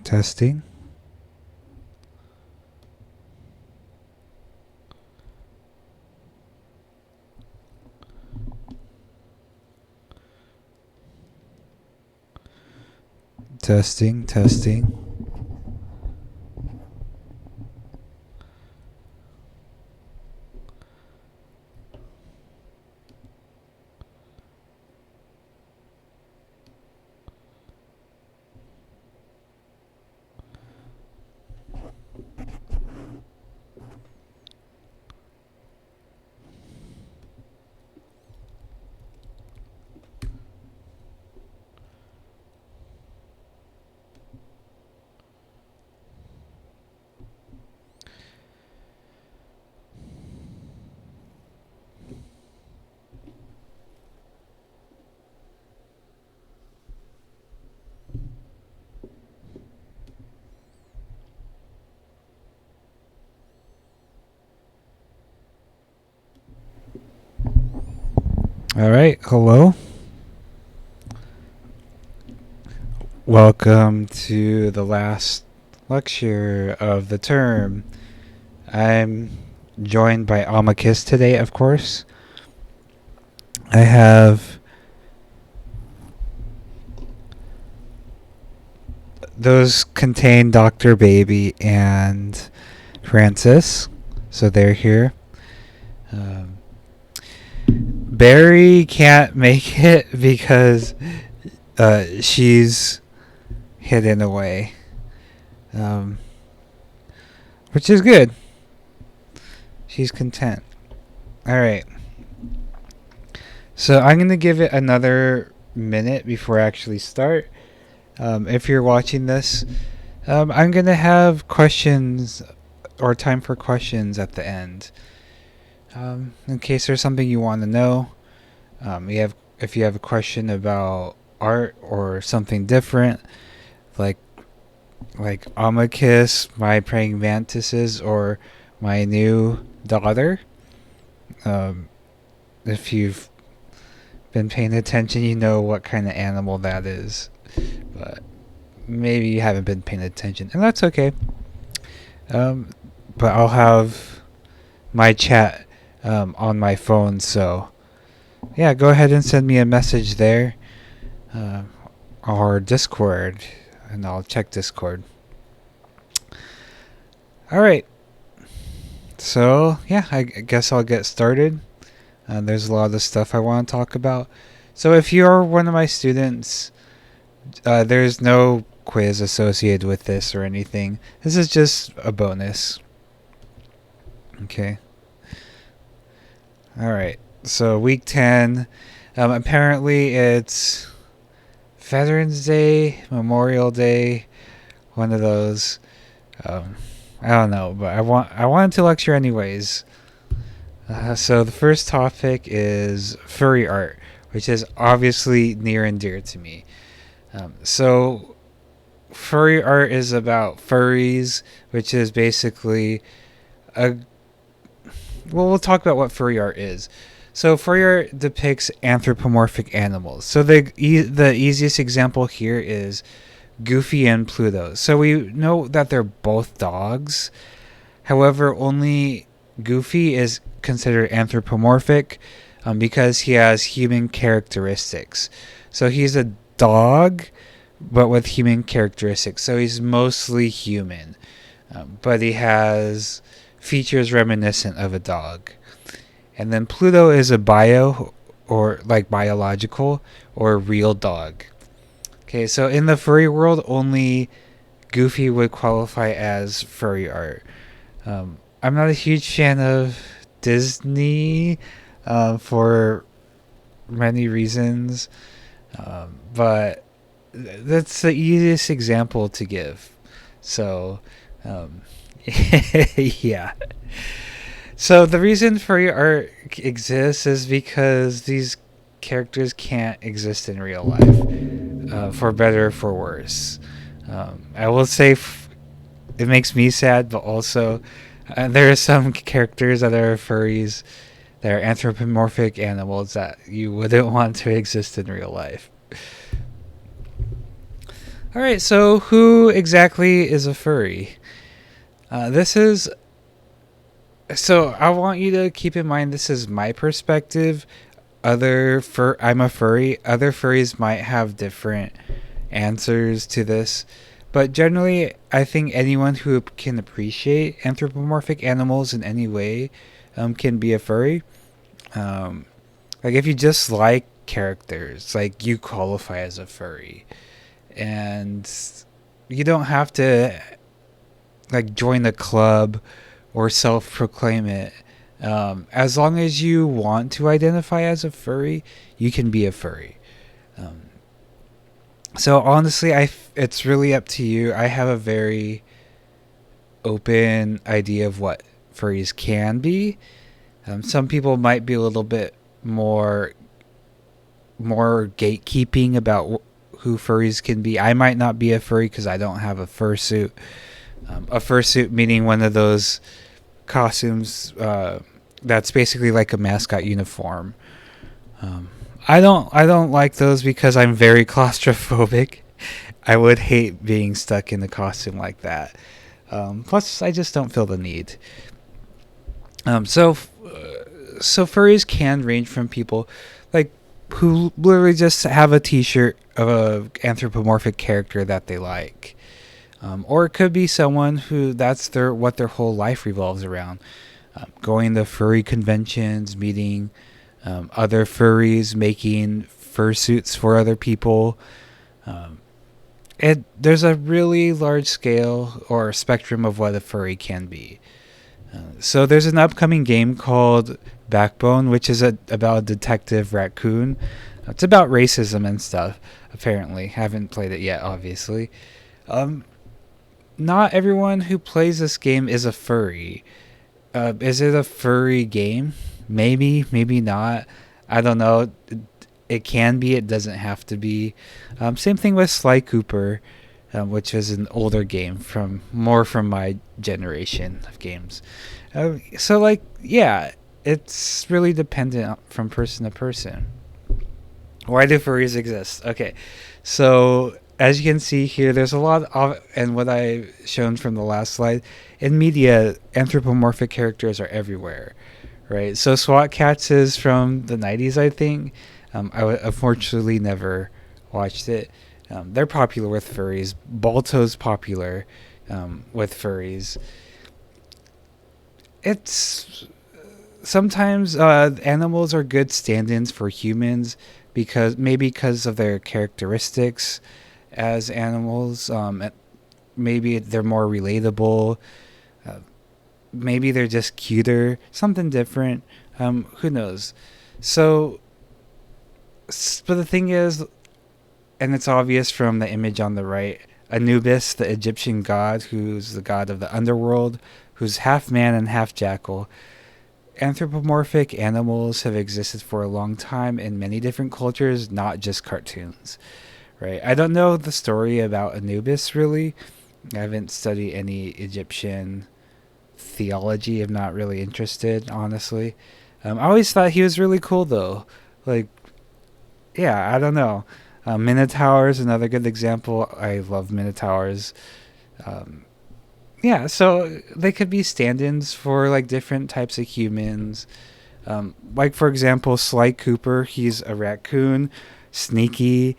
Testing. Testing, testing. All right, hello. Welcome to the last lecture of the term. I'm joined by Amakis today, of course. I have those contain Dr. Baby and Francis, so they're here. Barry can't make it because she's hidden away, which is good. She's content. All right. So I'm going to give it another minute before I actually start. If you're watching this, I'm going to have questions or time for questions at the end. In case there's something you want to know. If you have a question about art or something different, like Amakis, my praying mantises, or my new daughter. If you've been paying attention, you know what kind of animal that is. But maybe you haven't been paying attention, and that's okay. But I'll have my chat on my phone, so yeah, go ahead and send me a message there, or Discord, and I'll check Discord. All right. So yeah, I guess I'll get started. There's a lot of stuff I want to talk about. So if you're one of my students, there's no quiz associated with this or anything. This is just a bonus. Okay. All right. So week 10. Apparently it's Veterans Day, Memorial Day, one of those. I don't know, but I wanted to lecture anyways. So the first topic is furry art, which is obviously near and dear to me. So furry art is about furries, which is basically we'll talk about what furry art is. So furry art depicts anthropomorphic animals. So the easiest example here is Goofy and Pluto. So we know that they're both dogs. However, only Goofy is considered anthropomorphic because he has human characteristics. So he's a dog, but with human characteristics. So he's mostly human, but he has features reminiscent of a dog. And then Pluto is a or like biological or real dog. Okay, so in the furry world, only Goofy would qualify as furry art. I'm not a huge fan of Disney for many reasons, but that's the easiest example to give. So, yeah. So the reason furry art exists is because these characters can't exist in real life, for better or for worse. I will say it makes me sad, but also there are some characters that are furries, that are anthropomorphic animals that you wouldn't want to exist in real life. All right, so who exactly is a furry? This is so. I want you to keep in mind this is my perspective. I'm a furry. Other furries might have different answers to this, but generally, I think anyone who can appreciate anthropomorphic animals in any way can be a furry. Um, like if you just like characters, like you qualify as a furry, and you don't have to like join a club or self-proclaim it. As long as you want to identify as a furry, you can be a furry. Um, so honestly, it's really up to you. I have a very open idea of what furries can be. Some people might be a little bit more gatekeeping about who furries can be. I might not be a furry because I don't have a fursuit. A fursuit meaning one of those costumes that's basically like a mascot uniform. I don't like those because I'm very claustrophobic. I would hate being stuck in a costume like that. Plus, I just don't feel the need. So furries can range from people like who literally just have a T-shirt of a anthropomorphic character that they like, or it could be someone who that's what their whole life revolves around, going to furry conventions, meeting other furries, making fursuits for other people. Um, there's a really large scale or spectrum of what a furry can be. So there's an upcoming game called Backbone, which is about a detective raccoon. It's about racism and stuff. Apparently, haven't played it yet. Obviously, not everyone who plays this game is a furry. Is it a furry game? Maybe, maybe not. I don't know. It can be. It doesn't have to be. Same thing with Sly Cooper, which is an older game from my generation of games. So like, yeah, it's really dependent from person to person. Why do furries exist? Okay, so as you can see here, there's a lot of, and what I shown from the last slide, in media, anthropomorphic characters are everywhere, right? So SWAT Cats is from the 90s, I think. Unfortunately never watched it. They're popular with furries. Balto's popular with furries. It's sometimes animals are good stand-ins for humans because of their characteristics as animals. Maybe they're more relatable. Uh, Maybe they're just cuter. Something different. Who knows? So, but the thing is, and it's obvious from the image on the right, Anubis, the Egyptian god, who's the god of the underworld, who's half man and half jackal. Anthropomorphic animals have existed for a long time in many different cultures, not just cartoons, right? I don't know the story about Anubis really. I haven't studied any Egyptian theology. I'm not really interested, honestly. I always thought he was really cool though. Like, yeah, I don't know. Minotaurs, another good example. I love Minotaurs. Um, yeah, so they could be stand-ins for like different types of humans. Like for example, Sly Cooper, he's a raccoon, sneaky.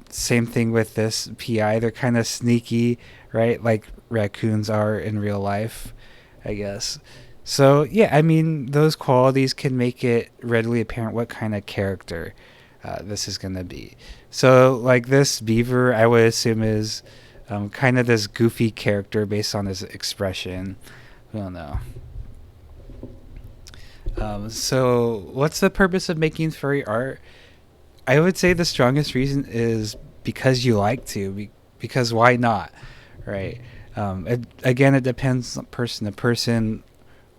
Same thing with this PI. They're kind of sneaky, right? Like raccoons are in real life, I guess. So yeah, I mean those qualities can make it readily apparent what kind of character this is gonna be. So like this beaver, I would assume is kind of this goofy character based on his expression. I don't know. So, what's the purpose of making furry art? I would say the strongest reason is because you like to. Because why not, right? Again, it depends person to person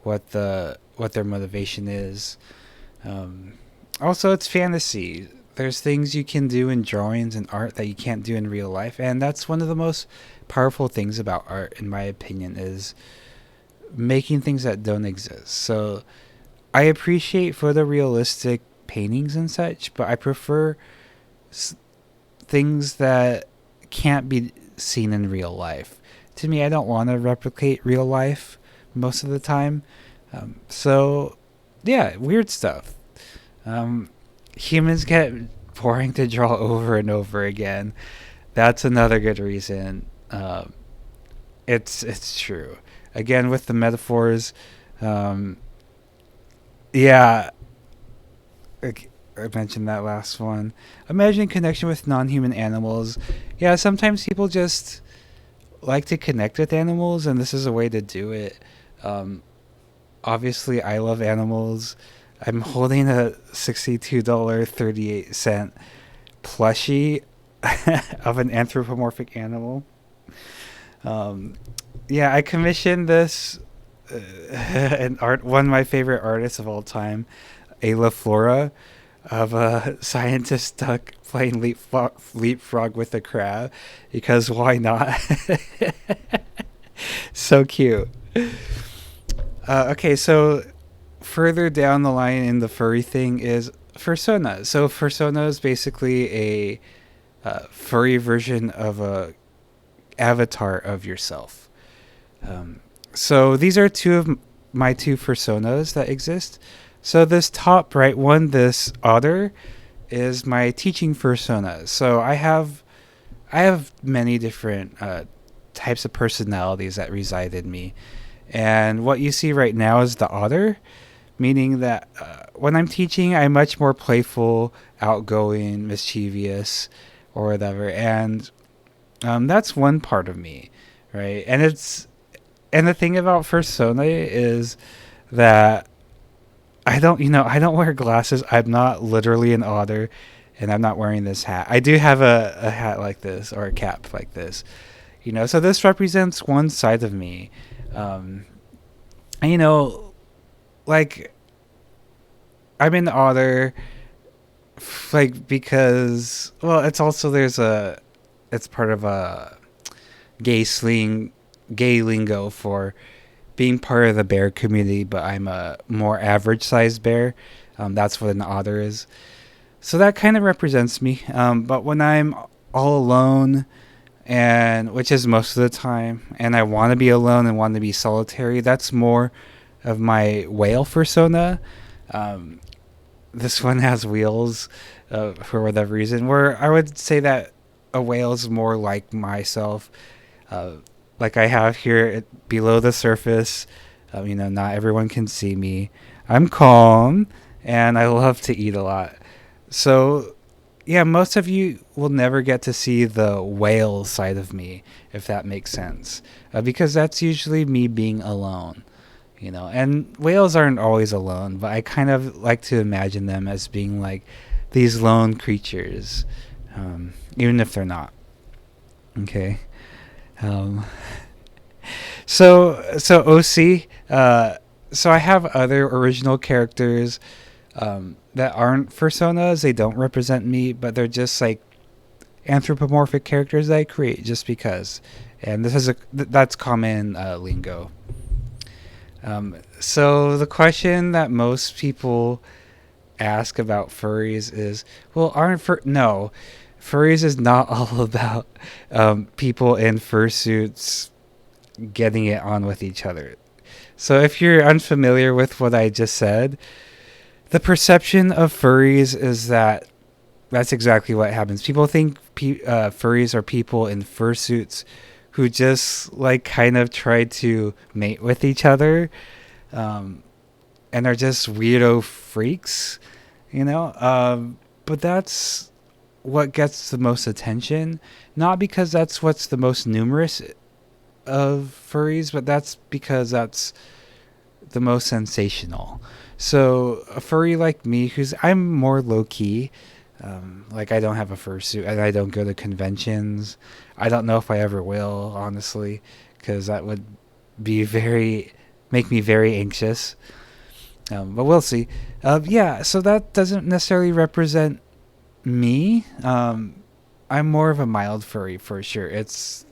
what their motivation is. Um, Also, it's fantasy. There's things you can do in drawings and art that you can't do in real life, and that's one of the most powerful things about art, in my opinion, is making things that don't exist. So I appreciate photorealistic paintings and such, but I prefer things that can't be seen in real life. To me, I don't want to replicate real life most of the time. So, yeah, weird stuff. Humans get boring to draw over and over again. That's another good reason. It's true. Again, with the metaphors, yeah, I mentioned that last one. Imagining connection with non-human animals. Yeah, sometimes people just like to connect with animals, and this is a way to do it. Obviously, I love animals. I'm holding a $62.38 plushie of an anthropomorphic animal. Yeah, I commissioned this one of my favorite artists of all time, Ayla Flora, of a scientist stuck playing leapfrog with a crab, because why not? So cute. Okay, so further down the line in the furry thing is fursona. So fursona is basically a furry version of a avatar of yourself. So these are two of my two personas that exist. So this top right one, this otter, is my teaching persona. So I have many different types of personalities that reside in me. And what you see right now is the otter, meaning that when I'm teaching, I'm much more playful, outgoing, mischievous, or whatever. And that's one part of me, right? And the thing about fursona is that I don't wear glasses. I'm not literally an otter, and I'm not wearing this hat. I do have a hat like this, or a cap like this, so this represents one side of me. And, like, I'm an otter, like, because, well, it's also, it's part of a gay lingo for being part of the bear community, but I'm a more average sized bear. That's what an otter is. So that kind of represents me. But when I'm all alone, and which is most of the time, and I want to be alone and want to be solitary, that's more of my whale persona. This one has wheels for whatever reason, where I would say that a whale is more like myself. Like I have here below the surface, not everyone can see me. I'm calm, and I love to eat a lot. So, yeah, most of you will never get to see the whale side of me, if that makes sense, because that's usually me being alone, And whales aren't always alone, but I kind of like to imagine them as being like these lone creatures, even if they're not. Okay. So OC. So I have other original characters that aren't personas. They don't represent me, but they're just like anthropomorphic characters that I create just because. And this is that's common lingo. So the question that most people ask about furries is, well, no, furries is not all about people in fursuits getting it on with each other. So if you're unfamiliar with what I just said, the perception of furries is that that's exactly what happens. People think furries are people in fursuits who just like kind of try to mate with each other, and are just weirdo freaks, But that's what gets the most attention, not because that's what's the most numerous of furries, but that's because that's the most sensational. So a furry like me, I'm more low key, like I don't have a fursuit and I don't go to conventions. I don't know if I ever will, honestly, because that would make me very anxious. But we'll see. Yeah, so that doesn't necessarily represent me. I'm more of a mild furry for sure. It's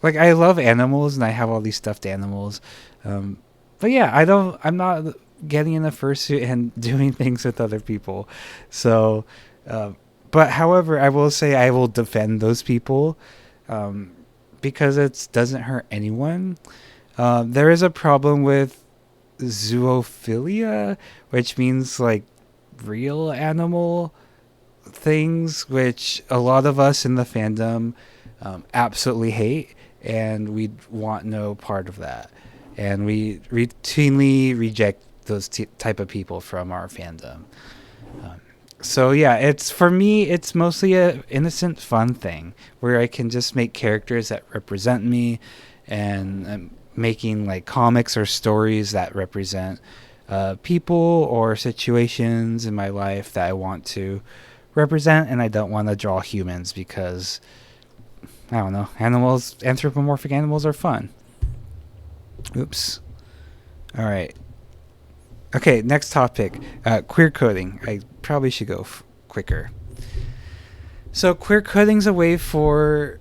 like I love animals and I have all these stuffed animals. But yeah, I'm not getting in the fursuit and doing things with other people. So, but But however, I will say I will defend those people, because it doesn't hurt anyone. There is a problem with zoophilia, which means like real animal things, which a lot of us in the fandom absolutely hate, and we want no part of that. And we routinely reject those type of people from our fandom. So yeah, it's for me, it's mostly a innocent, fun thing where I can just make characters that represent me, and making like comics or stories that represent people or situations in my life that I want to represent, and I don't want to draw humans because I don't know, anthropomorphic animals are fun. Oops. All right. Okay, next topic, queer coding. I probably should go quicker. So queer coding's a way for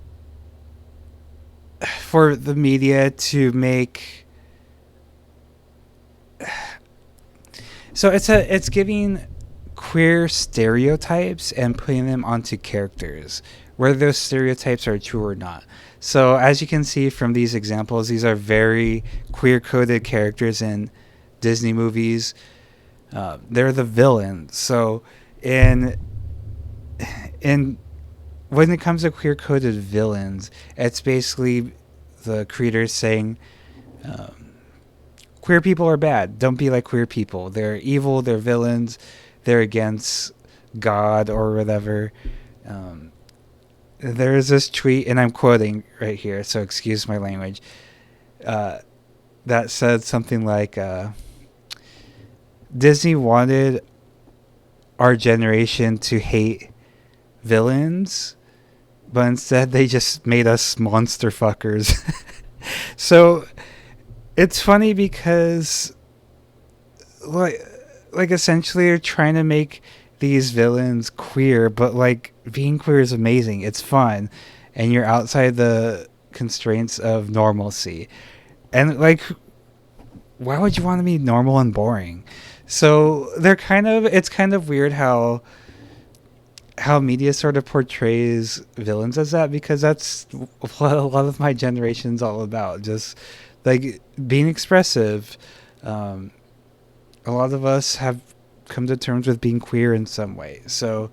the media to make. So it's giving queer stereotypes and putting them onto characters, whether those stereotypes are true or not. So as you can see from these examples, these are very queer coded characters in Disney movies. They're the villains. So in when it comes to queer coded villains, it's basically the creators saying, queer people are bad. Don't be like queer people. They're evil. They're villains. They're against God or whatever. There's this tweet, and I'm quoting right here, so excuse my language, that said something like, Disney wanted our generation to hate villains, but instead they just made us monster fuckers. So it's funny because like essentially you're trying to make these villains queer, but like being queer is amazing. It's fun, and you're outside the constraints of normalcy. And like, why would you want to be normal and boring? So it's kind of weird how media sort of portrays villains as that, because that's what a lot of my generation's all about. Just like being expressive. A lot of us have come to terms with being queer in some way. So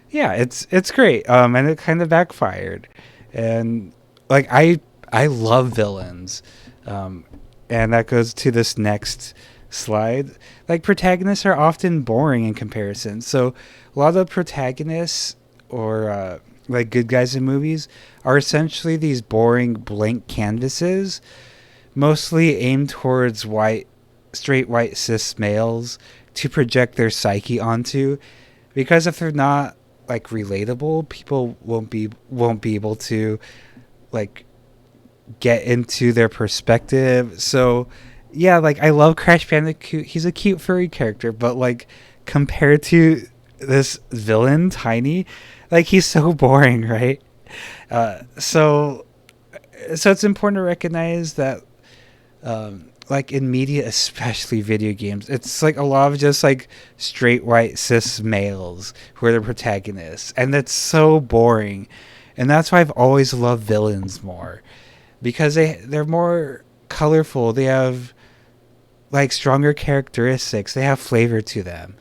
yeah, it's great. And it kind of backfired. And like I love villains. And that goes to this next slide. Like protagonists are often boring in comparison. So a lot of protagonists or like good guys in movies are essentially these boring blank canvases, mostly aimed towards straight white cis males to project their psyche onto, because if they're not like relatable, people won't be able to like get into their perspective. So yeah, like I love Crash Bandicoot. He's a cute furry character, but like compared to this villain Tiny, like he's so boring, right? So it's important to recognize that like in media, especially video games, it's like a lot of just like straight white cis males who are the protagonists, and that's so boring. And that's why I've always loved villains more, because they're more colorful. They have like stronger characteristics. They have flavor to them,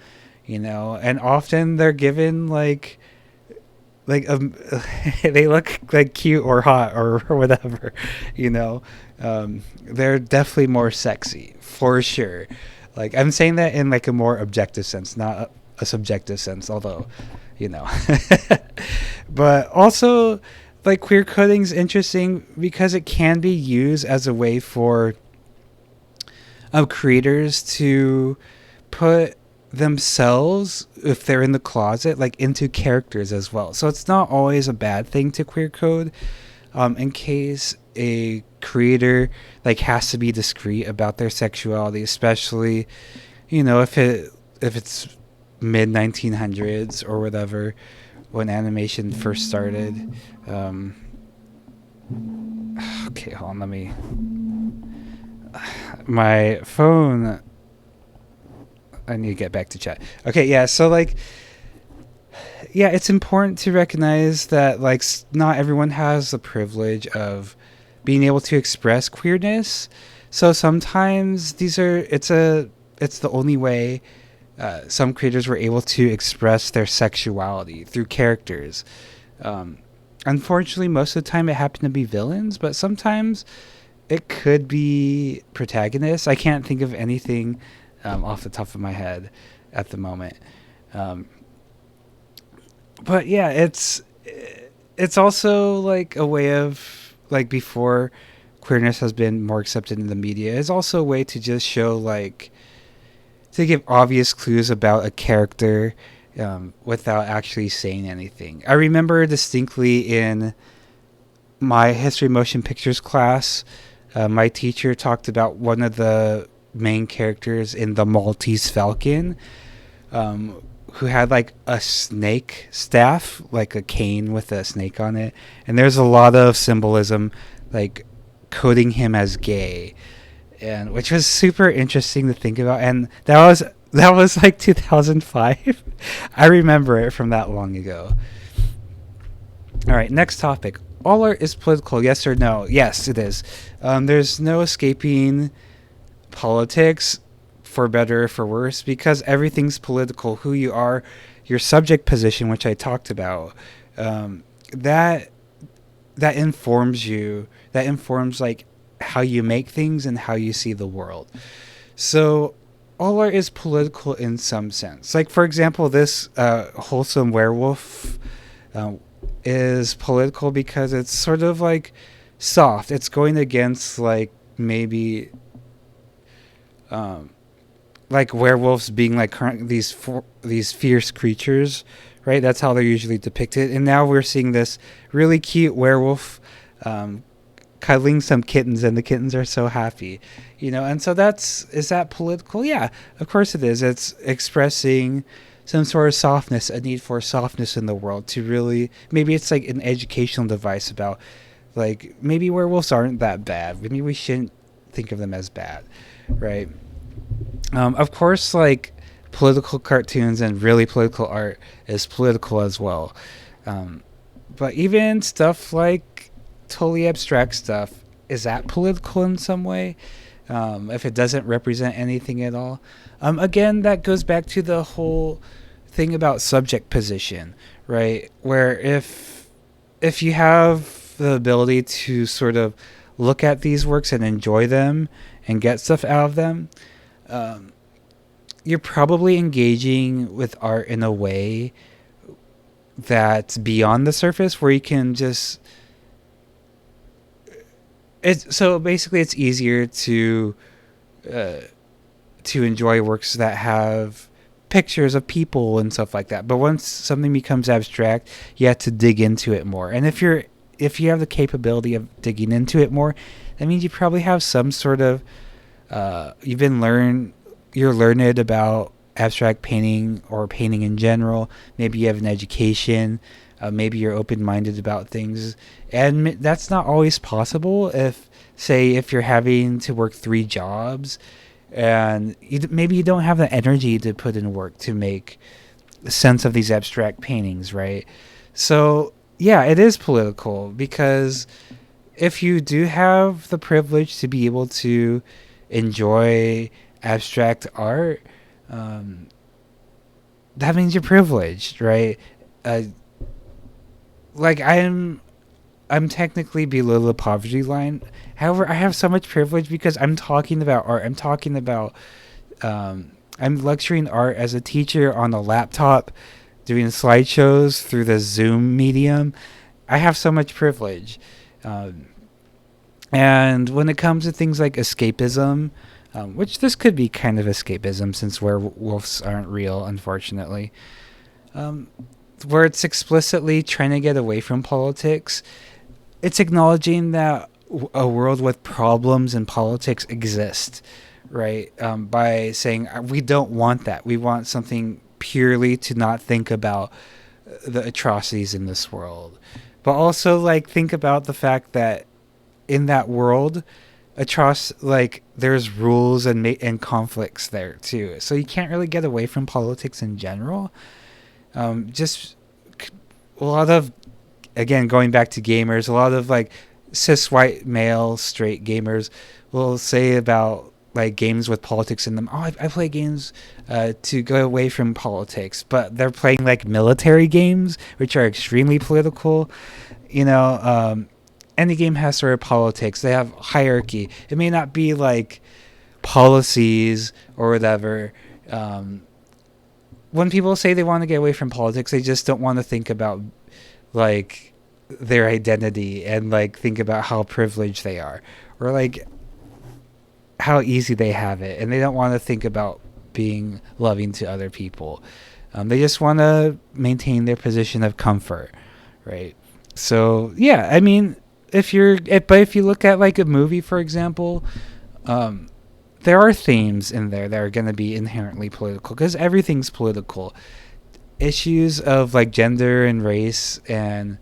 and often they're given like they look like cute or hot or whatever, they're definitely more sexy for sure. Like I'm saying that in like a more objective sense, not a subjective sense, although but also like queer coding's interesting because it can be used as a way for creators to put themselves, if they're in the closet, like into characters as well. So it's not always a bad thing to queer code, in case a creator like has to be discreet about their sexuality, especially if it's mid 1900s or whatever, when animation first started. Okay, hold on, let me, my phone, I need to get back to chat. Okay, yeah, so like yeah, it's important to recognize that like not everyone has the privilege of being able to express queerness. So sometimes it's the only way some creators were able to express their sexuality through characters. Um, Unfortunately, most of the time it happened to be villains, but sometimes it could be protagonists. I can't think of anything off the top of my head at the moment. Um, but yeah, it's also like a way of like before queerness has been more accepted in the media. It's also a way to just show like to give obvious clues about a character without actually saying anything. I remember distinctly in my history motion pictures class, my teacher talked about one of the main characters in the Maltese Falcon, who had like a snake staff, like a cane with a snake on it, and there's a lot of symbolism, like coding him as gay, and which was super interesting to think about. And that was like 2005. I remember it from that long ago. All right, next topic. All art is political, yes or no? Yes, it is. There's no escaping politics, for better or for worse, because everything's political. Who you are, your subject position, which I talked about, that that informs you. That informs like how you make things and how you see the world. So all art is political in some sense. Like for example, this wholesome werewolf is political because it's sort of like soft. It's going against like maybe like werewolves being like these fierce creatures, right? That's how they're usually depicted. And now we're seeing this really cute werewolf cuddling some kittens, and the kittens are so happy, And so is that political? Yeah, of course it is. It's expressing some sort of softness, a need for softness in the world to really, maybe it's like an educational device about like maybe werewolves aren't that bad. Maybe we shouldn't think of them as bad, right? Of course, like political cartoons and really political art is political as well. But even stuff like totally abstract stuff, is that political in some way? If it doesn't represent anything at all. Again, that goes back to the whole thing about subject position, right? Where if you have the ability to sort of look at these works and enjoy them and get stuff out of them, you're probably engaging with art in a way that's beyond the surface, where you can just so basically it's easier to enjoy works that have pictures of people and stuff like that. But once something becomes abstract, you have to dig into it more. And if you have the capability of digging into it more, that means you probably have some sort of you're learned about abstract painting or painting in general. Maybe you have an education. Maybe you're open-minded about things. And that's not always possible if you're having to work 3 jobs and maybe you don't have the energy to put in work to make sense of these abstract paintings, right? So, yeah, it is political, because if you do have the privilege to be able to enjoy abstract art, that means you're privileged, right? Like I'm technically below the poverty line. However, I have so much privilege because I'm talking about art. I'm talking about I'm lecturing art as a teacher on a laptop, doing slideshows through the Zoom medium. I have so much privilege. And when it comes to things like escapism, which this could be kind of escapism since werewolves aren't real, unfortunately, where it's explicitly trying to get away from politics, it's acknowledging that a world with problems and politics exists, right? By saying we don't want that. We want something purely to not think about the atrocities in this world, but also like think about the fact that in that world, there's rules and conflicts there too. So you can't really get away from politics in general. Just a lot of, again, going back to gamers, a lot of like cis white male straight gamers will say about like games with politics in them. Oh, I play games to go away from politics, but they're playing like military games, which are extremely political. You know, any game has sort of politics. They have hierarchy. It may not be like policies or whatever. When people say they want to get away from politics, they just don't want to think about like their identity and like think about how privileged they are, or like how easy they have it, and they don't want to think about being loving to other people. They just want to maintain their position of comfort, right? So yeah, I mean, if you look at like a movie, for example, there are themes in there that are going to be inherently political, because everything's political. Issues of like gender and race and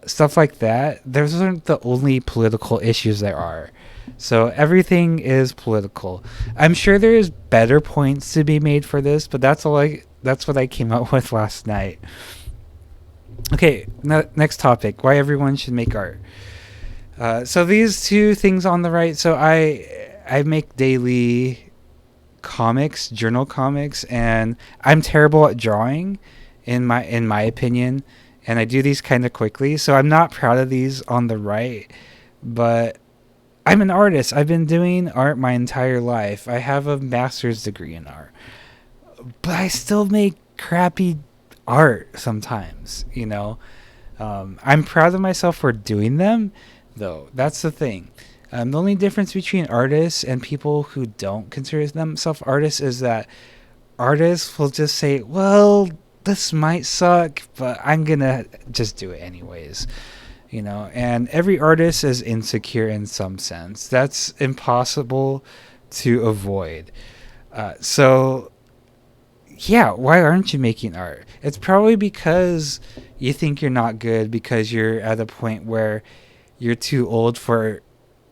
stuff like that, those aren't the only political issues there are. So everything is political. I'm sure there's better points to be made for this, but that's what I came up with last night. Okay, next topic: why everyone should make art. So these two things on the right. So I make daily comics, journal comics, and I'm terrible at drawing, in my opinion, and I do these kind of quickly. So I'm not proud of these on the right, but I'm an artist. I've been doing art my entire life. I have a master's degree in art, but I still make crappy art sometimes, you know. I'm proud of myself for doing them, though. That's the thing. The only difference between artists and people who don't consider themselves artists is that artists will just say, well, this might suck, but I'm going to just do it anyways. You know, and every artist is insecure in some sense. That's impossible to avoid. So, yeah, why aren't you making art? It's probably because you think you're not good, because you're at a point where you're too old for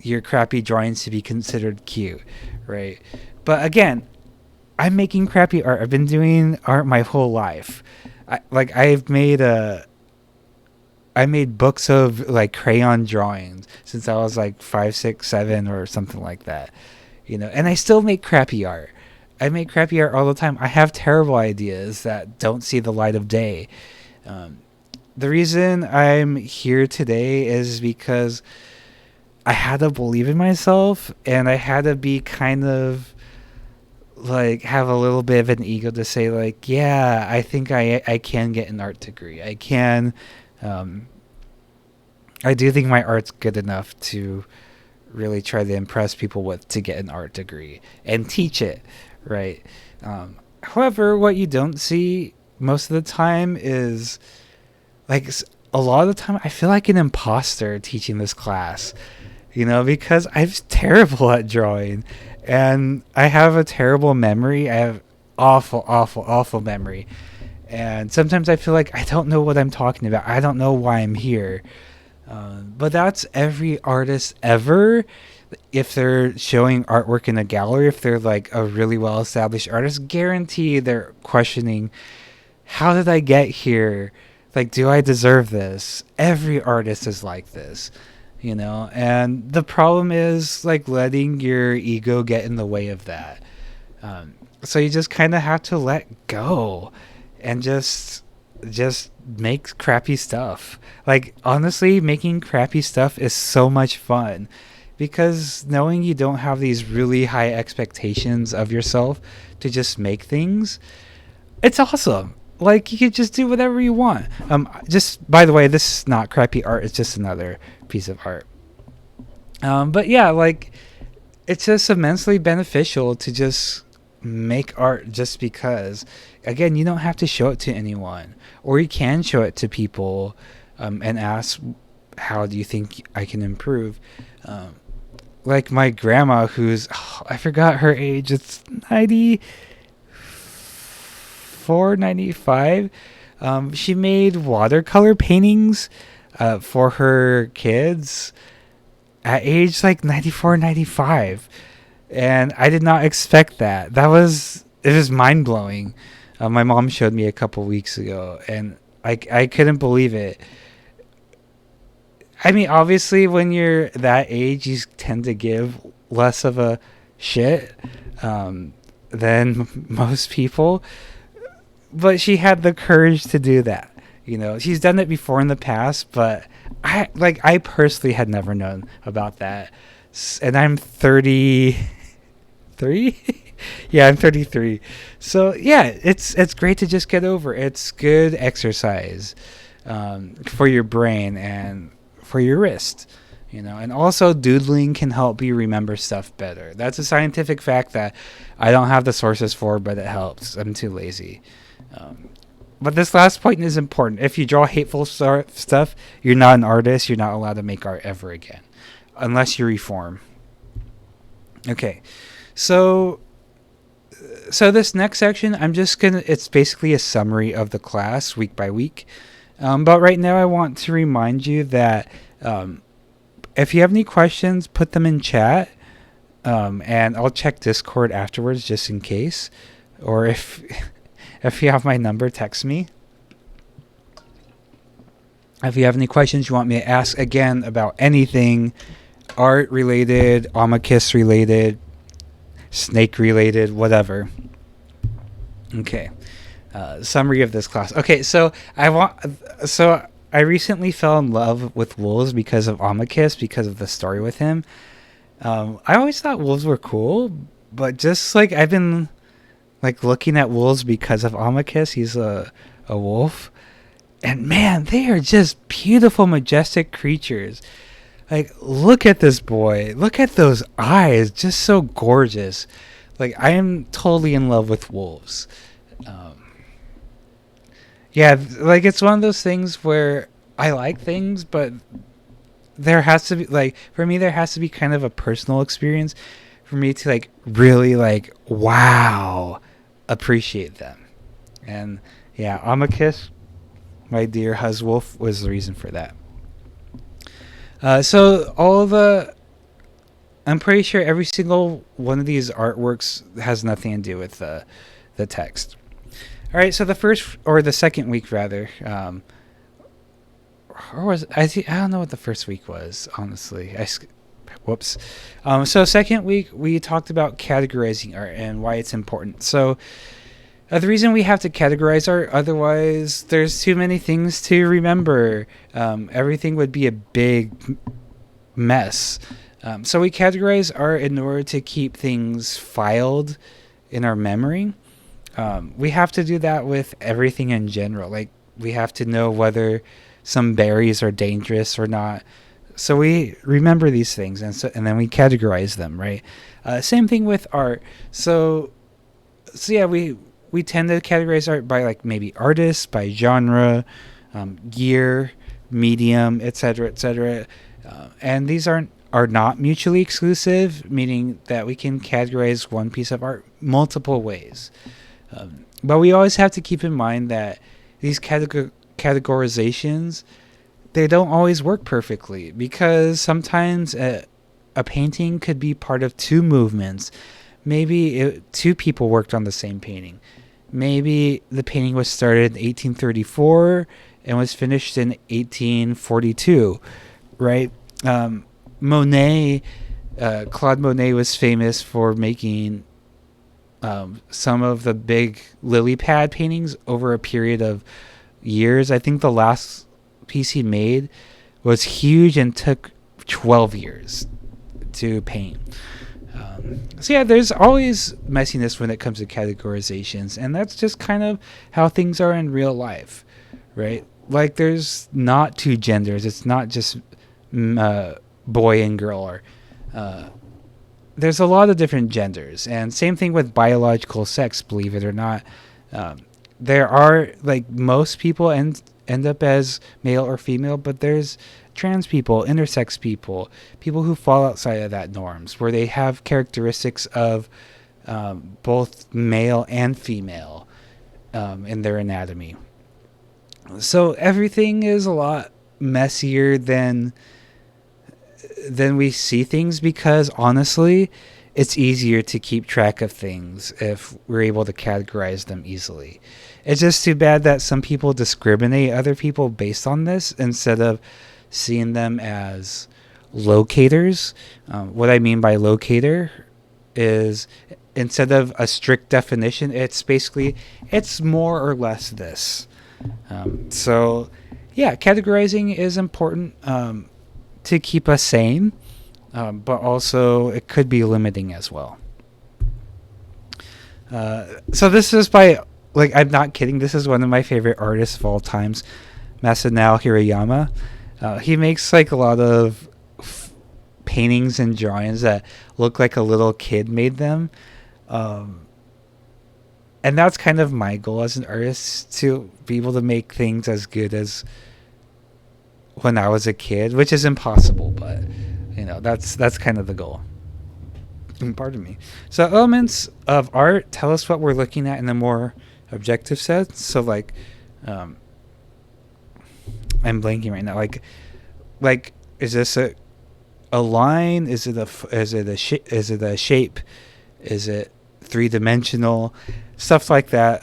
your crappy drawings to be considered cute, right? But again, I'm making crappy art. I've been doing art my whole life. I made books of like crayon drawings since I was like 5, 6, 7 or something like that, you know, and I still make crappy art. I make crappy art all the time. I have terrible ideas that don't see the light of day. The reason I'm here today is because I had to believe in myself, and I had to be kind of like have a little bit of an ego to say like, yeah, I think I can get an art degree. I can. I do think my art's good enough to really try to impress people with, to get an art degree and teach it, right? However, what you don't see most of the time is like a lot of the time I feel like an imposter teaching this class, you know, because I'm terrible at drawing and I have a terrible memory. I have awful memory. And sometimes I feel like I don't know what I'm talking about. I don't know why I'm here. But that's every artist ever. If they're showing artwork in a gallery, if they're like a really well-established artist, guarantee they're questioning, how did I get here? Like, do I deserve this? Every artist is like this, you know? And the problem is like letting your ego get in the way of that. So you just kind of have to let go and just make crappy stuff. Like, honestly, making crappy stuff is so much fun, because knowing you don't have these really high expectations of yourself to just make things, it's awesome. Like, you could just do whatever you want. Just, by the way, this is not crappy art. It's just another piece of art. But yeah, like, it's just immensely beneficial to just make art just because. Again, you don't have to show it to anyone, or you can show it to people and ask, how do you think I can improve? Like my grandma, who's, I forgot her age, it's 94, 95. She made watercolor paintings for her kids at age like 94, 95. And I did not expect that. It was mind-blowing. My mom showed me a couple weeks ago, and I couldn't believe it. I mean, obviously, when you're that age, you tend to give less of a shit than most people. But she had the courage to do that. You know, she's done it before in the past, but I personally had never known about that. And I'm 33. Yeah, I'm 33. So yeah, it's great to just get over. It's good exercise for your brain and for your wrist. You know, and also doodling can help you remember stuff better. That's a scientific fact that I don't have the sources for, but it helps. I'm too lazy. But this last point is important. If you draw hateful stuff, you're not an artist. You're not allowed to make art ever again, unless you reform. Okay, so this next section, it's basically a summary of the class week by week. But right now I want to remind you that if you have any questions, put them in chat. And I'll check Discord afterwards just in case. Or if you have my number, text me. If you have any questions you want me to ask again about anything art related, Amicus related, snake related, whatever. Okay. Summary of this class. Okay, so I recently fell in love with wolves because of Amicus, because of the story with him. I always thought wolves were cool, but just like I've been like looking at wolves because of Amicus. He's a wolf, and man, they are just beautiful, majestic creatures. Like, look at this boy. Look at those eyes, just so gorgeous. Like, I am totally in love with wolves. Yeah, like it's one of those things where I like things, but there has to be, like, for me, there has to be kind of a personal experience for me to like really like wow appreciate them. And yeah, Amicus, my dear Huswolf, was the reason for that. I'm pretty sure every single one of these artworks has nothing to do with the text. All right, so the second week rather, or was I don't know what the first week was, honestly. Whoops. So second week we talked about categorizing art and why it's important. So the reason we have to categorize art, otherwise there's too many things to remember. Everything would be a big mess. So we categorize art in order to keep things filed in our memory. We have to do that with everything in general. Like, we have to know whether some berries are dangerous or not. So we remember these things, and then we categorize them, right? Same thing with art. So yeah, we tend to categorize art by like maybe artists, by genre, year, medium, etc., etc. And these are not mutually exclusive, meaning that we can categorize one piece of art multiple ways. But we always have to keep in mind that these categorizations, they don't always work perfectly, because sometimes a painting could be part of two movements. Maybe two people worked on the same painting. Maybe the painting was started in 1834 and was finished in 1842, right? Monet, Claude Monet was famous for making some of the big lily pad paintings over a period of years. I think the last piece he made was huge and took 12 years to paint. So yeah, there's always messiness when it comes to categorizations, and that's just kind of how things are in real life, right? Like, there's not two genders. It's not just boy and girl, or there's a lot of different genders. And same thing with biological sex, believe it or not. There are, like, most people end up as male or female, but there's trans people, intersex people, people who fall outside of that norms, where they have characteristics of both male and female in their anatomy. So everything is a lot messier than we see things, because honestly, it's easier to keep track of things if we're able to categorize them easily. It's just too bad that some people discriminate other people based on this instead of seeing them as locators. What I mean by locator is, instead of a strict definition, it's basically, it's more or less this. So yeah, categorizing is important to keep us sane, but also it could be limiting as well. So this is by, like, I'm not kidding, this is one of my favorite artists of all times, Masanao Hirayama. He makes like a lot of paintings and drawings that look like a little kid made them. And that's kind of my goal as an artist, to be able to make things as good as when I was a kid, which is impossible, but that's kind of the goal. Pardon me. So elements of art tell us what we're looking at in a more objective sense. So like, I'm blanking right now. Like, is this a line? Is it a shape? Is it three-dimensional? Stuff like that.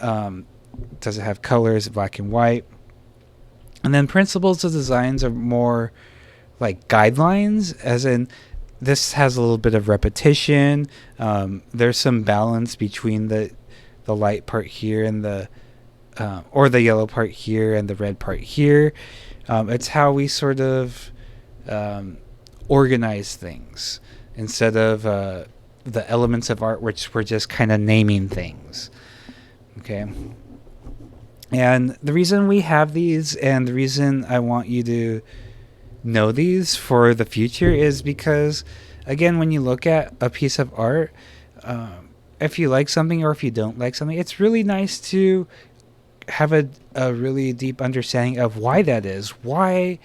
Does it have colors, black and white? And then principles of designs are more like guidelines, as in this has a little bit of repetition. There's some balance between the light part here and the yellow part here and the red part here. It's how we sort of organize things instead of the elements of art, which we're just kind of naming things. Okay. And the reason we have these, and the reason I want you to know these for the future, is because, again, when you look at a piece of art, if you like something or if you don't like something, it's really nice to have a really deep understanding of why that is. Why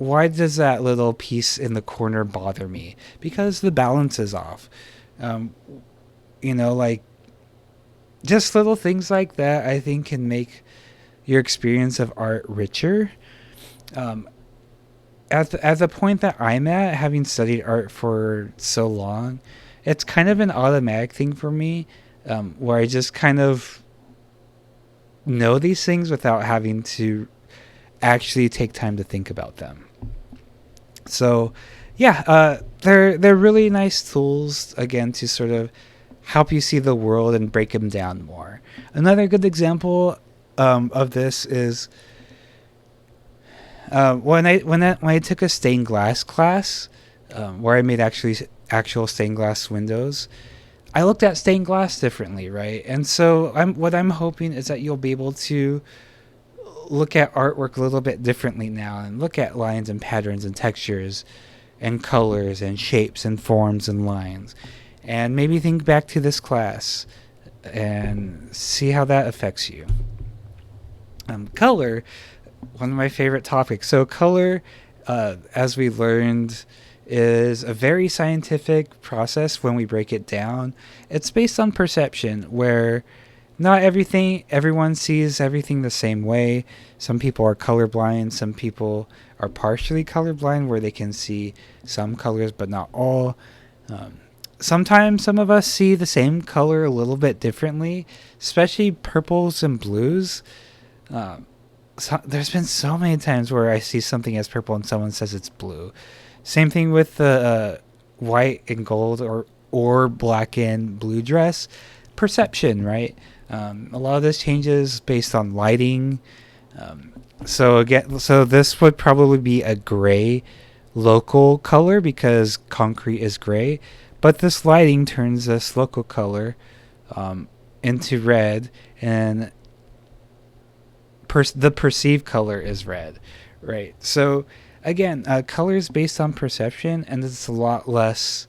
does that little piece in the corner bother me? Because the balance is off. Like, just little things like that, I think, can make your experience of art richer. At the point that I'm at, having studied art for so long, it's kind of an automatic thing for me, where I just kind of know these things without having to actually take time to think about them. So, yeah, they're really nice tools, again, to sort of help you see the world and break them down more. Another good example of this is when I took a stained glass class, where I made actual stained glass windows. I looked at stained glass differently, right? And so what I'm hoping is that you'll be able to look at artwork a little bit differently now, and look at lines and patterns and textures and colors and shapes and forms and lines, and maybe think back to this class and see how that affects you. Color, one of my favorite topics. So color, as we learned, is a very scientific process when we break it down. It's based on perception, where not everyone sees everything the same way. Some people are colorblind, some people are partially colorblind, where they can see some colors but not all. Sometimes some of us see the same color a little bit differently, especially purples and blues. There's been so many times where I see something as purple and someone says it's blue. Same thing with the white and gold or black and blue dress. Perception, right? A lot of this changes based on lighting. So this would probably be a gray local color because concrete is gray. But this lighting turns this local color into red, and the perceived color is red, right? So again, color is based on perception, and it's a lot less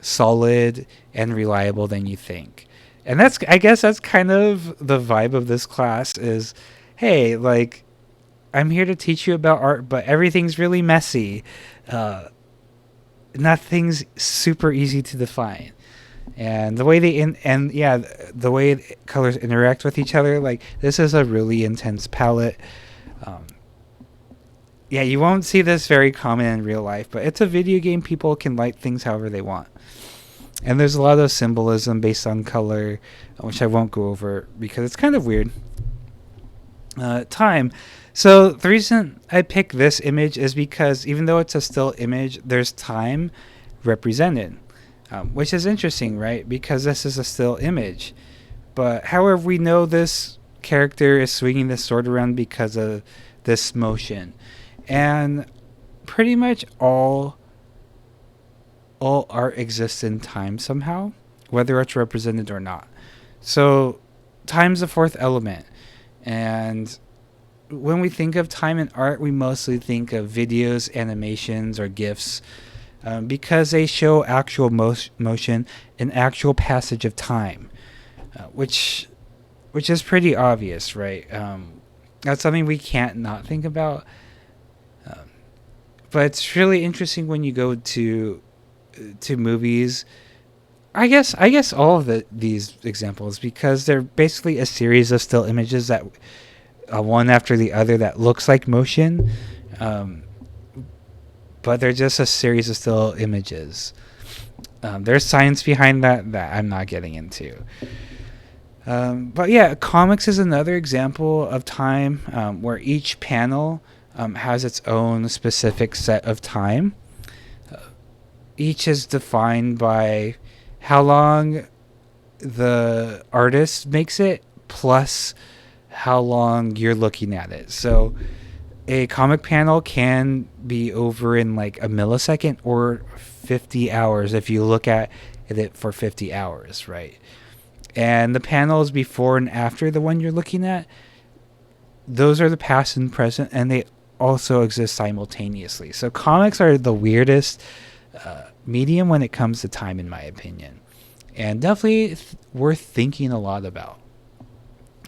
solid and reliable than you think. And I guess that's kind of the vibe of this class is, hey, like, I'm here to teach you about art, but everything's really messy. Nothing's super easy to define. And the way the way colors interact with each other, like, this is a really intense palette. Yeah, you won't see this very common in real life, but it's a video game. People can light things however they want. And there's a lot of symbolism based on color, which I won't go over because it's kind of weird. Time. So the reason I picked this image is because even though it's a still image, there's time represented, which is interesting, right? Because this is a still image. But however, we know this character is swinging this sword around because of this motion. And pretty much all art exists in time somehow, whether it's represented or not. So time's the fourth element. And when we think of time in art, we mostly think of videos, animations, or GIFs, because they show actual motion and actual passage of time, which is pretty obvious, right? That's something we can't not think about. But it's really interesting when you go to movies. I guess all of these examples, because they're basically a series of still images that one after the other that looks like motion, but they're just a series of still images. There's science behind that I'm not getting into. But yeah, comics is another example of time, where each panel has its own specific set of time. Each is defined by how long the artist makes it plus how long you're looking at it. So a comic panel can be over in like a millisecond or 50 hours if you look at it for 50 hours, right? And the panels before and after the one you're looking at, those are the past and present, and they also exist simultaneously. So comics are the weirdest medium when it comes to time, in my opinion, and definitely worth thinking a lot about.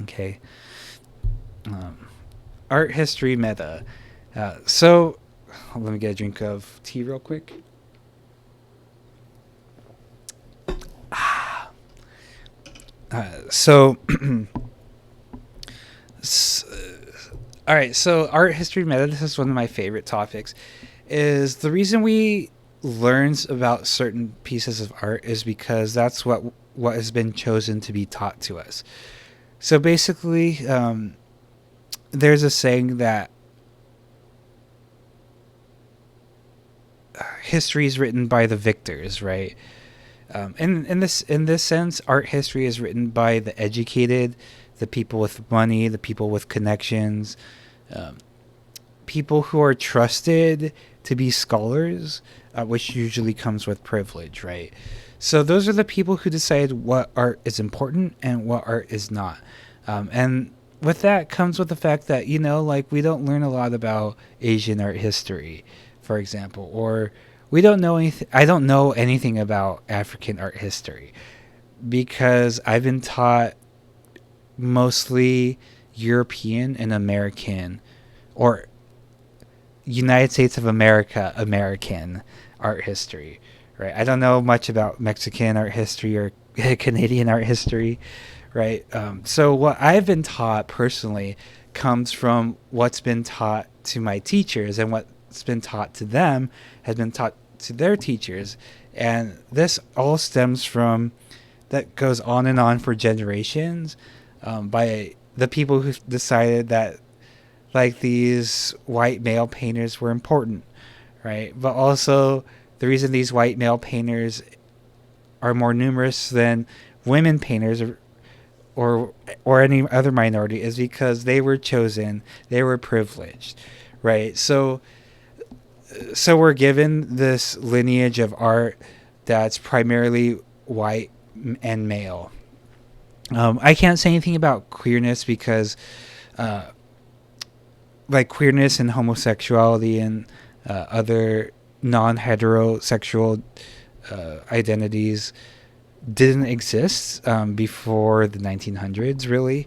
Okay. Art history meta. So let me get a drink of tea real quick. So all right, so art history meta, this is one of my favorite topics, is the reason we learn about certain pieces of art is because that's what has been chosen to be taught to us. So basically, there's a saying that history is written by the victors, right? In this sense, art history is written by the educated, the people with money, the people with connections, people who are trusted to be scholars, which usually comes with privilege, right? So those are the people who decide what art is important and what art is not. And with that comes with the fact that, like, we don't learn a lot about Asian art history, for example, or we don't know anything. I don't know anything about African art history because I've been taught mostly European and American, or United States of American art history, right? I don't know much about Mexican art history or Canadian art history, right? So what I've been taught personally comes from what's been taught to my teachers, and what's been taught to them has been taught to their teachers. And this all stems from, that goes on and on for generations, by the people who decided that, like, these white male painters were important, right? But also the reason these white male painters are more numerous than women painters or any other minority is because they were chosen, they were privileged, right? So we're given this lineage of art that's primarily white and male. I can't say anything about queerness because like queerness and homosexuality and other non-heterosexual identities didn't exist before the 1900s, really.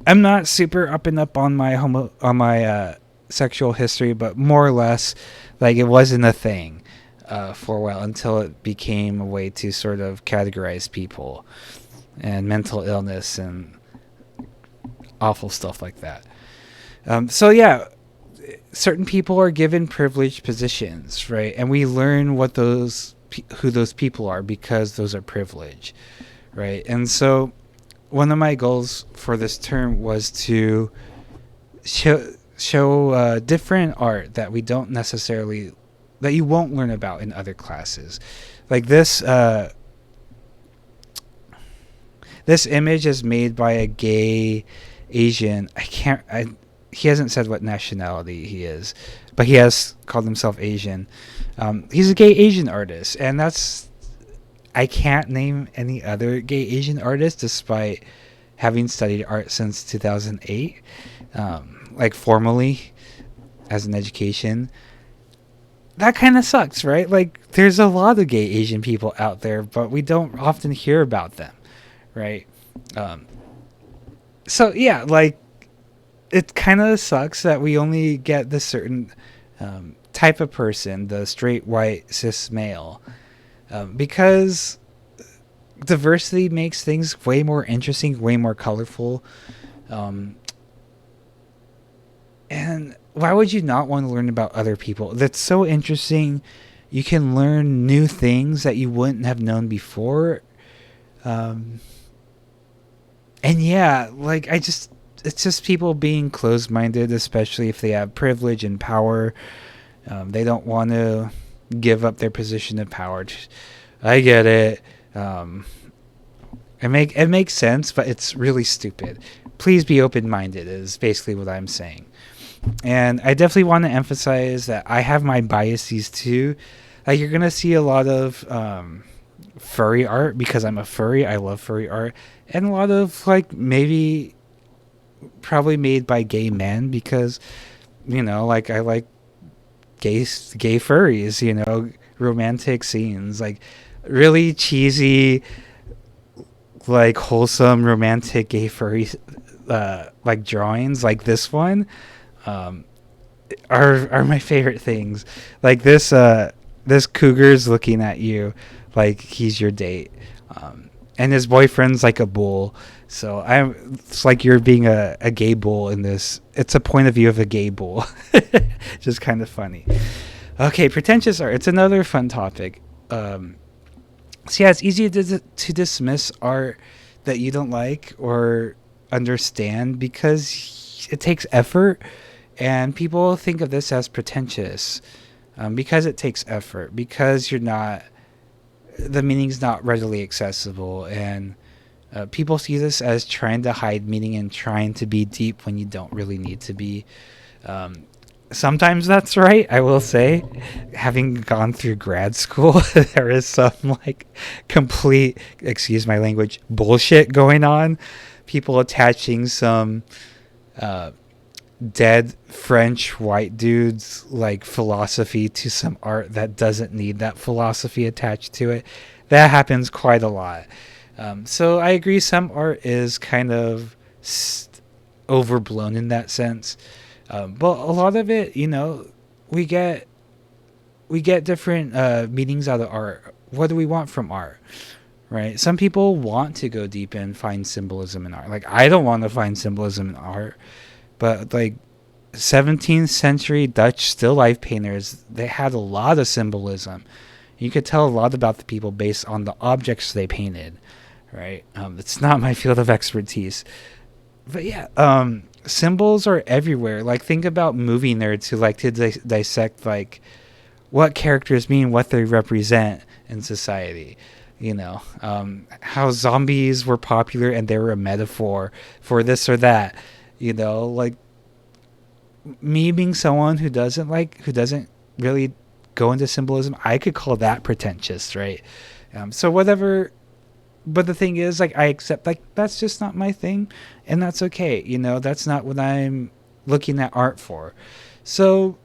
I'm not super up on my sexual history, but more or less, like, it wasn't a thing for a while until it became a way to sort of categorize people and mental illness and awful stuff like that. So yeah, certain people are given privileged positions, right? And we learn what who those people are because those are privileged, right? And so one of my goals for this term was to show different art that we don't necessarily that you won't learn about in other classes. Like this image is made by a gay Asian. He hasn't said what nationality he is, but he has called himself Asian. He's a gay Asian artist, and I can't name any other gay Asian artist despite having studied art since 2008, like formally as an education. That kind of sucks, right? Like, there's a lot of gay Asian people out there, but we don't often hear about them, right? Um, so yeah, like, it kind of sucks that we only get this certain type of person, the straight white cis male, because diversity makes things way more interesting, way more colorful. And why would you not want to learn about other people? That's so interesting. You can learn new things that you wouldn't have known before. And yeah, like it's just people being closed-minded, especially if they have privilege and power. They don't want to give up their position of power. I get it. It makes sense, but it's really stupid. Please be open-minded is basically what I'm saying. And I definitely want to emphasize that I have my biases too. Like, you're gonna see a lot of furry art because I'm a furry. I love furry art, and a lot of like maybe probably made by gay men because like I like gay furries. Romantic scenes, like really cheesy, like wholesome romantic gay furry like drawings like this one. Are my favorite things. Like this cougar's looking at you like he's your date, and his boyfriend's like a bull. So it's like you're being a gay bull in this. It's a point of view of a gay bull. Just kind of funny. Okay, pretentious art. It's another fun topic. So yeah, it's easy to dismiss art that you don't like or understand because it takes effort. And people think of this as pretentious because it takes effort, because the meaning's not readily accessible. And people see this as trying to hide meaning and trying to be deep when you don't really need to be. Sometimes that's right, I will say. Having gone through grad school, there is some like complete, excuse my language, bullshit going on. People attaching some dead French white dudes like philosophy to some art that doesn't need that philosophy attached to it. That happens quite a lot. So I agree, some art is kind of overblown in that sense. But a lot of it, we get different meanings out of art. What do we want from art? Right? Some people want to go deep and find symbolism in art. Like, I don't want to find symbolism in art. But like 17th century Dutch still life painters, they had a lot of symbolism. You could tell a lot about the people based on the objects they painted, right? It's not my field of expertise. But yeah, symbols are everywhere. Like, think about movie nerds who like to dissect like what characters mean, what they represent in society. How zombies were popular and they were a metaphor for this or that. Like, me being someone who doesn't really go into symbolism, I could call that pretentious, right? So whatever, but the thing is, like, I accept, like, that's just not my thing, and that's okay. That's not what I'm looking at art for. So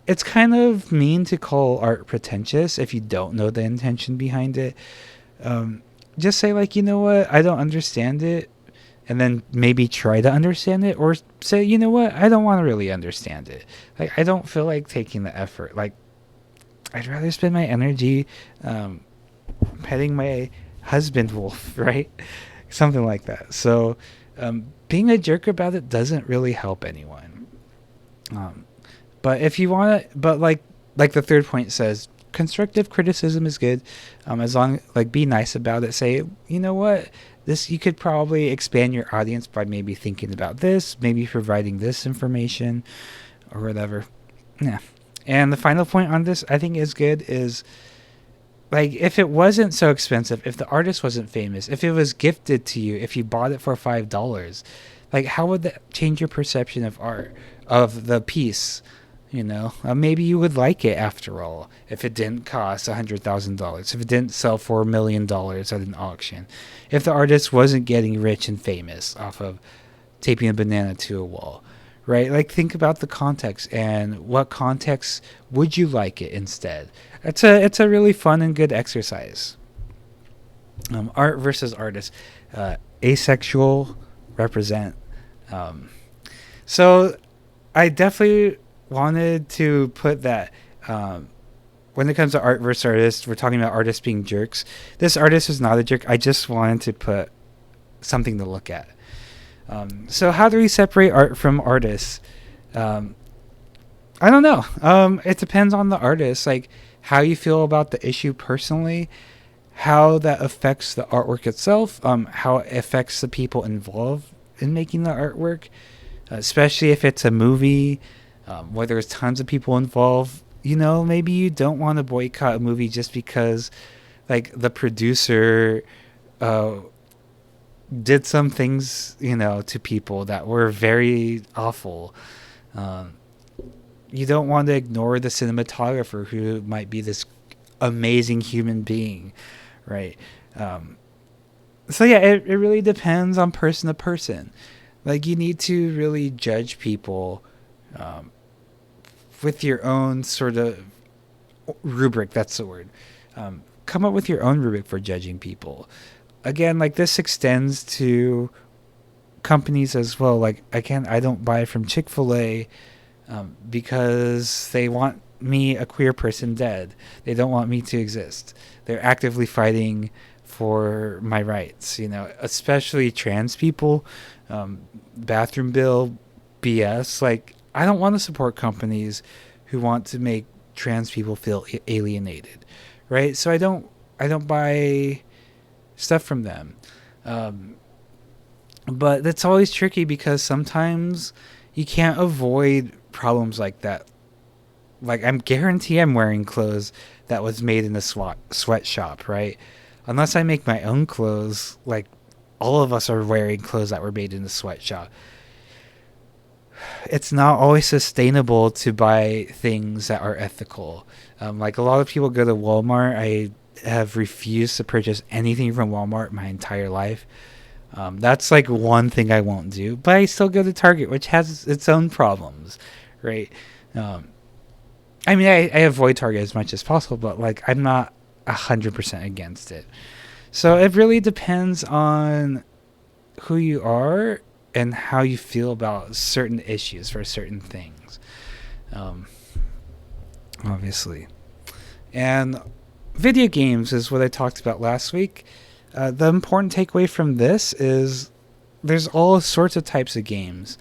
it's kind of mean to call art pretentious if you don't know the intention behind it. Just say, like, you know what, I don't understand it, and then maybe try to understand it, or say, you know what, I don't want to really understand it. Like, I don't feel like taking the effort. Like, I'd rather spend my energy petting my husband wolf, right? Something like that. So being a jerk about it doesn't really help anyone. Um, but if you want to, but like the third point says, constructive criticism is good. As long like be nice about it. Say, you know what, this you could probably expand your audience by maybe thinking about this, maybe providing this information or whatever. Yeah. And the final point on this, I think, is good is like if it wasn't so expensive, if the artist wasn't famous, if it was gifted to you, if you bought it for $5, like how would that change your perception of art, of the piece? Maybe you would like it after all if it didn't cost $100,000, if it didn't sell for $1 million at an auction, if the artist wasn't getting rich and famous off of taping a banana to a wall, right? Like think about the context and what context would you like it instead. It's a really fun and good exercise. Art versus artist, asexual represent. So I definitely wanted to put that when it comes to art versus artist, we're talking about artists being jerks. This artist is not a jerk. I just wanted to put something to look at. So how do we separate art from artists? I don't know. It depends on the artist, like how you feel about the issue personally, how that affects the artwork itself, how it affects the people involved in making the artwork, especially if it's a movie, where there's tons of people involved. Maybe you don't want to boycott a movie just because like the producer did some things to people that were very awful. You don't want to ignore the cinematographer who might be this amazing human being, right? So yeah, it really depends on person to person. Like you need to really judge people with your own sort of rubric. That's the word. Come up with your own rubric for judging people. Again, like this extends to companies as well. Like I don't buy from Chick-fil-A because they want me, a queer person, dead. They don't want me to exist. They're actively fighting for my rights, especially trans people. Bathroom bill BS. Like I don't want to support companies who want to make trans people feel alienated, right? So I don't buy stuff from them. But it's always tricky because sometimes you can't avoid problems like that. Like I'm guarantee I'm wearing clothes that was made in a sweatshop, right? Unless I make my own clothes, like all of us are wearing clothes that were made in a sweatshop. It's not always sustainable to buy things that are ethical. Like a lot of people go to Walmart. I have refused to purchase anything from Walmart my entire life. That's like one thing I won't do. But I still go to Target, which has its own problems, right? I mean, I avoid Target as much as possible, but like I'm not 100% against it. So it really depends on who you are and how you feel about certain issues for certain things. Obviously. And video games is what I talked about last week. The important takeaway from this is there's all sorts of types of games.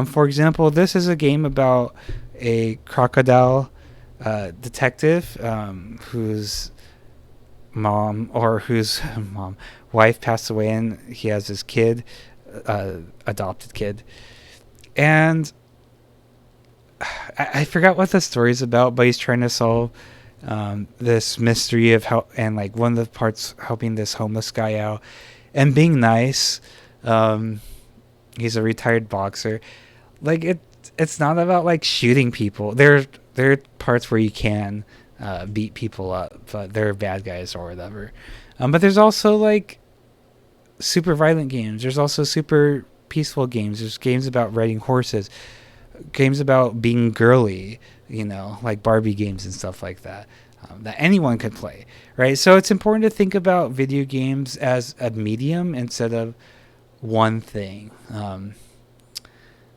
For example, this is a game about a crocodile detective whose wife passed away, and he has his kid, adopted kid. And I forgot what the story's about, but he's trying to solve this mystery of how, and like one of the parts helping this homeless guy out and being nice. He's a retired boxer. Like it's not about like shooting people. There are parts where you can beat people up, but they're bad guys or whatever. But there's also like super violent games. There's also super peaceful games. There's games about riding horses, games about being girly, like Barbie games and stuff like that, that anyone could play, right? So it's important to think about video games as a medium instead of one thing.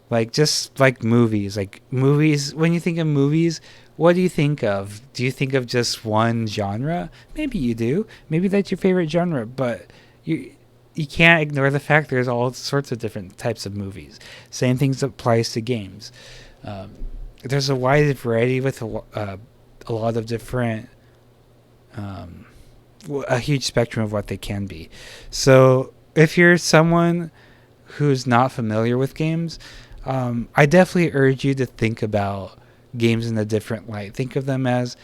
Like just like movies. Like movies, when you think of movies, what do you think of? Do you think of just one genre? Maybe you do. Maybe that's your favorite genre, but you can't ignore the fact there's all sorts of different types of movies. Same things applies to games. There's a wide variety with a lot of different, a huge spectrum of what they can be. So if you're someone who's not familiar with games, I definitely urge you to think about games in a different light. Think of them as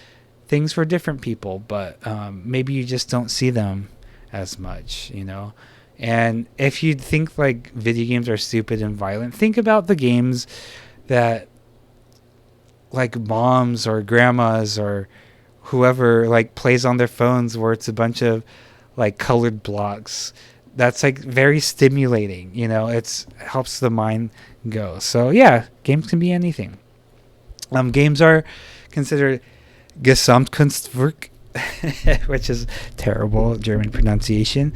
things for different people, but maybe you just don't see them as much, you know? And if you think like video games are stupid and violent, think about the games that like moms or grandmas or whoever like plays on their phones, where it's a bunch of like colored blocks. That's like very stimulating, you know. It's helps the mind go. So yeah, games can be anything. Games are considered Gesamtkunstwerk, which is terrible German pronunciation,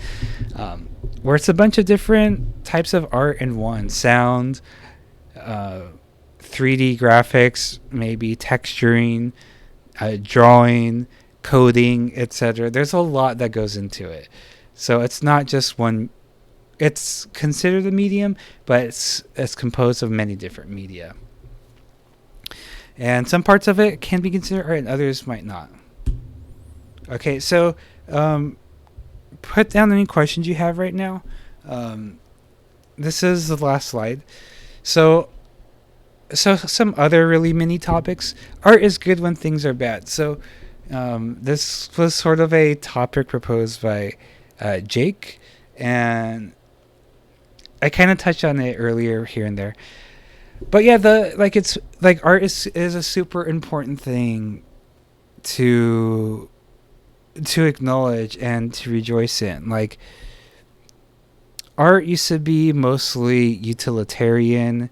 where it's a bunch of different types of art in one: sound, 3D graphics, maybe texturing, drawing, coding, etc. There's a lot that goes into it. So it's not just one. It's considered a medium, but it's composed of many different media. And some parts of it can be considered art and others might not. Okay, so put down any questions you have right now. This is the last slide. So some other really mini topics. Art is good when things are bad. So this was sort of a topic proposed by Jake, and I kind of touched on it earlier here and there. But yeah, it's like art is a super important thing to acknowledge and to rejoice in. Like, art used to be mostly utilitarian,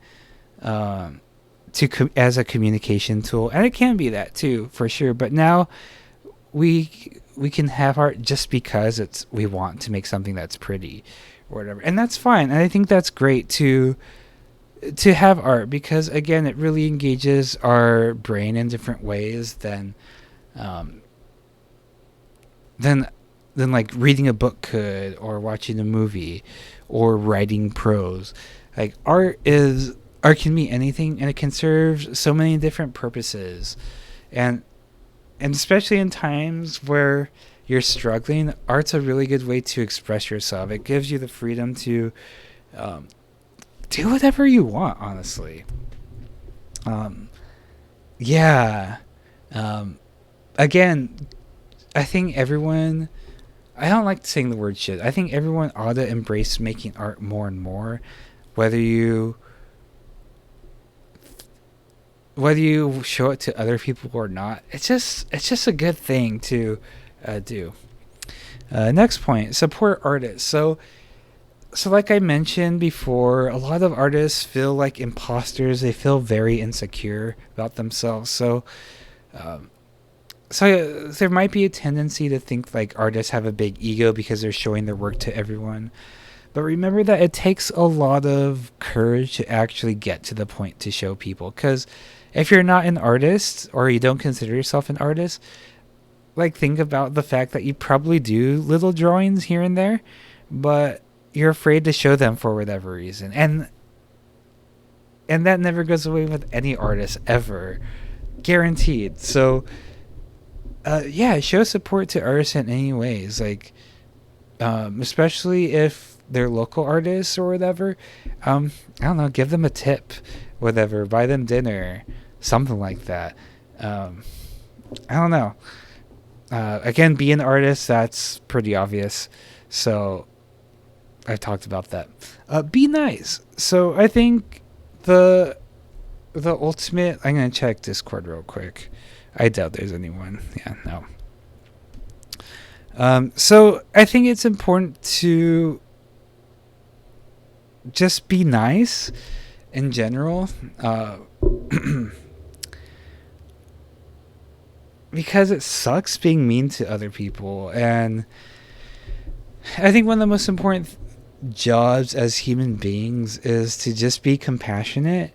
as a communication tool, and it can be that too for sure. But now we can have art just because we want to make something that's pretty or whatever, and that's fine. And I think that's great to have art, because again, it really engages our brain in different ways than like reading a book could, or watching a movie, or writing prose. Like, art can be anything, and it can serve so many different purposes, and especially in times where you're struggling, art's a really good way to express yourself. It gives you the freedom to do whatever you want, honestly. Again, I think everyone, I don't like saying the word shit. I think everyone ought to embrace making art more and more, whether you show it to other people or not. It's just a good thing to do. Next point, support artists. So like I mentioned before, a lot of artists feel like imposters. They feel very insecure about themselves. So there might be a tendency to think like artists have a big ego because they're showing their work to everyone. But remember that it takes a lot of courage to actually get to the point to show people. Because if you're not an artist, or you don't consider yourself an artist, like, think about the fact that you probably do little drawings here and there, but you're afraid to show them for whatever reason. And that never goes away with any artist ever. Guaranteed. So show support to artists in any ways. Like, especially if they're local artists or whatever. I don't know, give them a tip, whatever, buy them dinner, something like that. I don't know. Again, be an artist, that's pretty obvious. So I talked about that. Be nice. So I think the ultimate, I'm going to check Discord real quick. I doubt there's anyone. Yeah, no. So I think it's important to just be nice in general. Because it sucks being mean to other people. And I think one of the most important jobs as human beings is to just be compassionate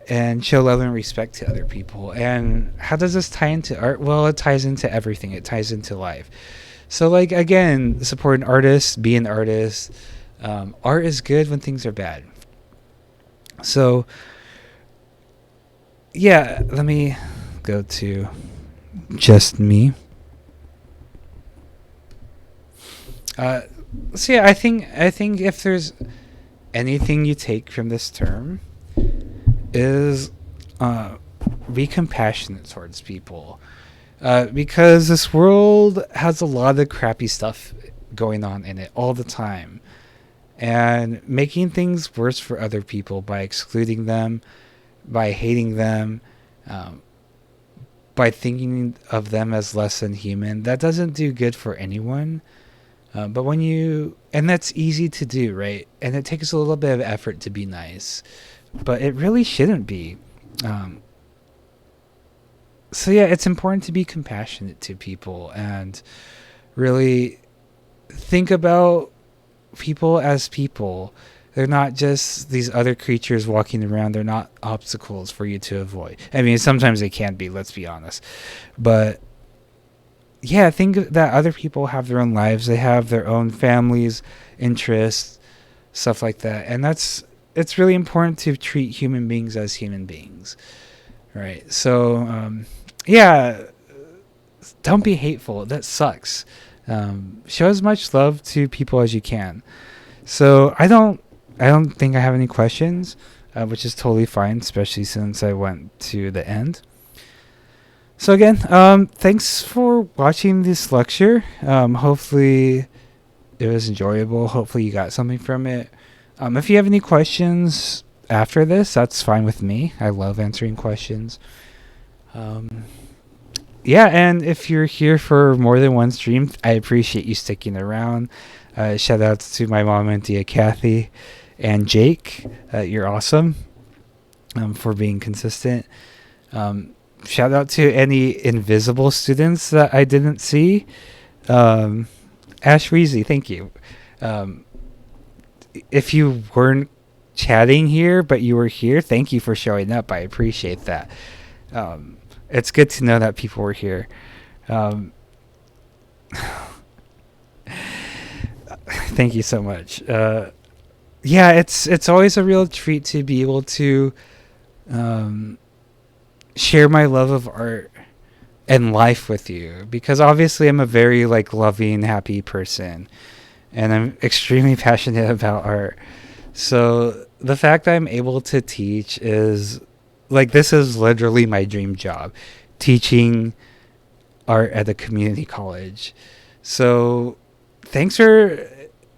and show love and respect to other people. And how does this tie into art? Well, it ties into everything. It ties into life. So, like, again, support an artist, be an artist. Art is good when things are bad. So yeah, let me go to just me. Uh, so yeah, I think if there's anything you take from this term is be compassionate towards people, because this world has a lot of crappy stuff going on in it all the time, and making things worse for other people by excluding them, by hating them, um, by thinking of them as less than human, that doesn't do good for anyone. But when you, and that's easy to do, right? And it takes a little bit of effort to be nice, but it really shouldn't be. Um, so yeah, it's important to be compassionate to people and really think about people as people. They're not just these other creatures walking around. They're not obstacles for you to avoid. I mean, sometimes they can be, let's be honest. But yeah, think that other people have their own lives. They have their own families, interests, stuff like that. And it's really important to treat human beings as human beings. Right. So, yeah, don't be hateful. That sucks. Show as much love to people as you can. So I don't think I have any questions, which is totally fine, especially since I went to the end. So again, thanks for watching this lecture. Hopefully it was enjoyable. Hopefully you got something from it. If you have any questions after this, that's fine with me. I love answering questions. Yeah, and if you're here for more than one stream, I appreciate you sticking around. Shout outs to my mom and Tia Kathy and Jake. You're awesome, for being consistent. Shout out to any invisible students that I didn't see. Ash Weezy, thank you. If you weren't chatting here, but you were here, thank you for showing up. I appreciate that. It's good to know that people were here. Thank you so much. Yeah, it's always a real treat to be able to share my love of art and life with you, because obviously I'm a very loving, happy person, and I'm extremely passionate about art. So the fact that I'm able to teach is this is literally my dream job, teaching art at a community college. So thanks for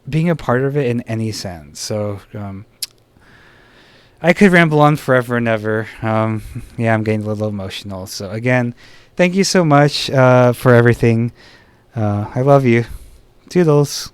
being a part of it in any sense. So I could ramble on forever and ever. Yeah, I'm getting a little emotional. So again, thank you so much for everything. I love you. Toodles.